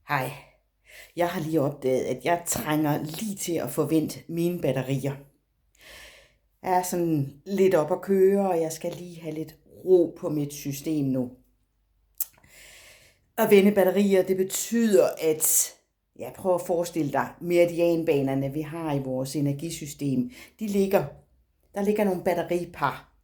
Hej. Jeg har lige opdaget, at jeg trænger lige til at få vendt mine batterier. Jeg er sådan lidt op at køre, og jeg skal lige have lidt ro på mit system nu. At vende batterier, det betyder, at jeg prøver at forestille dig meridianbanerne, vi har i vores energisystem. Der ligger nogle batteripar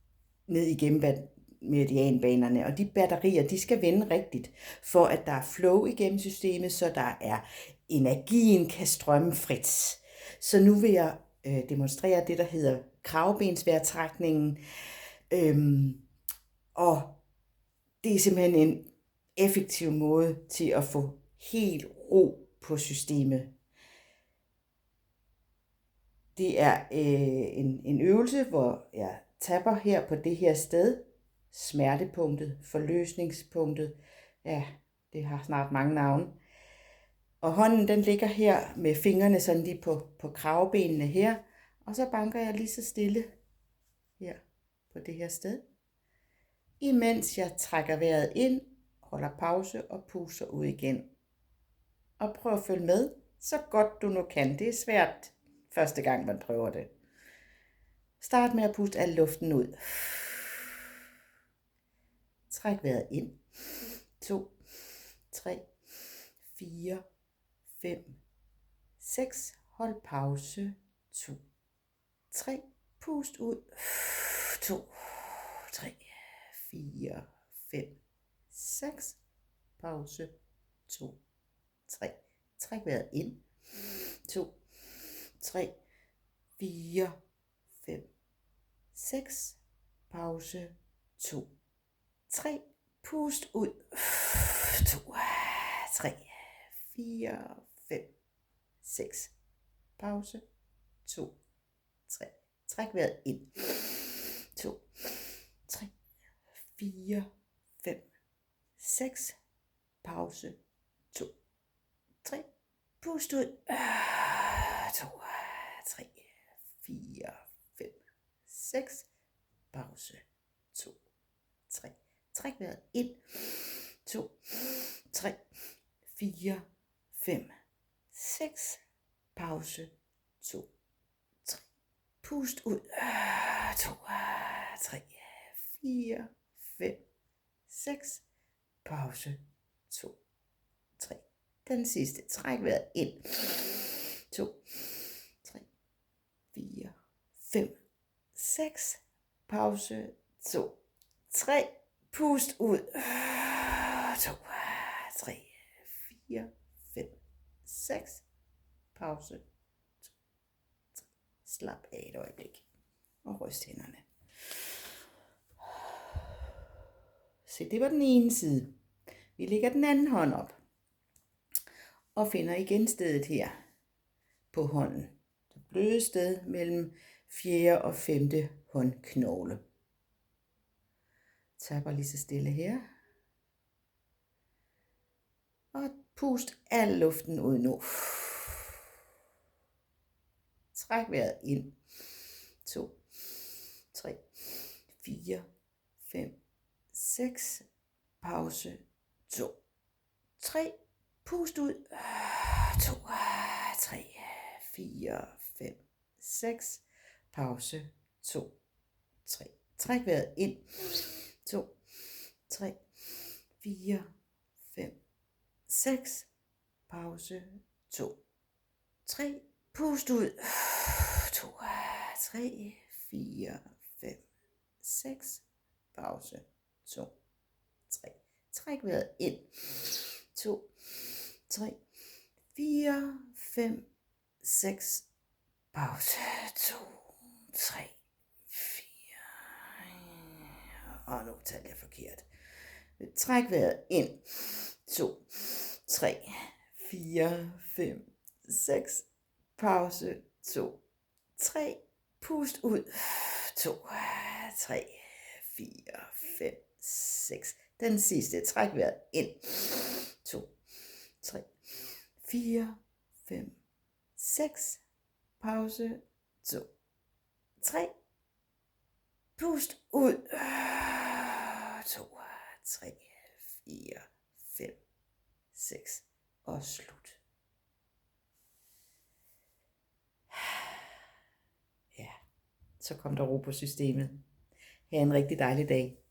ned igennem meridianbanerne, og de batterier, de skal vende rigtigt, for at der er flow igennem systemet, så der er energien kan strømme frit. Så nu vil jeg demonstrere det, der hedder kravbensvejrtrækningen, og det er simpelthen en effektiv måde til at få helt ro på systemet. Det er en øvelse, hvor jeg tapper her på det her sted, smertepunktet, forløsningspunktet, ja, det har snart mange navne. Og hånden den ligger her med fingrene sådan lige på kravbenene her, og så banker jeg lige så stille her på det her sted, imens jeg trækker vejret ind, holder pause og puster ud igen. Og prøv at følge med, så godt du nu kan. Det er svært første gang man prøver det. Start med at puste al luften ud. Træk vejret ind. 2, 3, 4, 5, 6. Hold pause. 2, 3. Pust ud. 2, 3, 4, 5, 6. Pause. 2, 3. Træk vejret ind. 2, 3, 4, 5, 6. Pause. 2, 3. Pust ud. 2, 3, 4, 5, 6. Pause. 2, 3. Træk vejret ind. 2, 3, 4, 5, 6. Pause. 2, 3. Pust ud. 2, 3, 4, 5, 6. Pause. 2, 3. Træk vejret ind. 2, 3, 4, 5, 6. Pause. 2, 3. Pust ud. 2, 3, 4, 5, 6. Pause. 2, 3. Den sidste. Træk vejret ind. 2, 3, 4, 5, 6. Pause. 2, 3. Pust ud. 2, 3, 4, 5, 6. Pause. 2, 3. Slap af et øjeblik. Og ryst hænderne. Se, det var den ene side. Vi lægger den anden hånd op. Og finder igen stedet her på hånden. Det bløde sted mellem 4. og 5. håndknogle. Tapper lige så stille her. Og pust al luften ud nu. Træk vejret ind. 2, 3, 4, 5, 6. Pause. 2, 3. Pust ud. 2, 3, 4, 5, 6. Pause. 2, 3. Træk vejret ind. 2, 3, 4, 5, 6. Pause. 2, 3. Pust ud. 2, 3, 4, 5, 6. Pause. 2, 3. Træk vejret ind. 2, 3, 4, 5, 6. Pause. 2, 3, 4. Og nu tager jeg forkert. Træk vejret ind. 2, 3, 4, 5, 6. Pause. 2, 3. Pust ud. 2, 3, 4, 5, 6. Den sidste. Træk vejret ind. 2, 3, 4, 5, 6. Pause. 2, 3. Pust ud. 2, 3, 4, 5, 6. og slut. Ja, så kom der ro på systemet. Ha' en rigtig dejlig dag.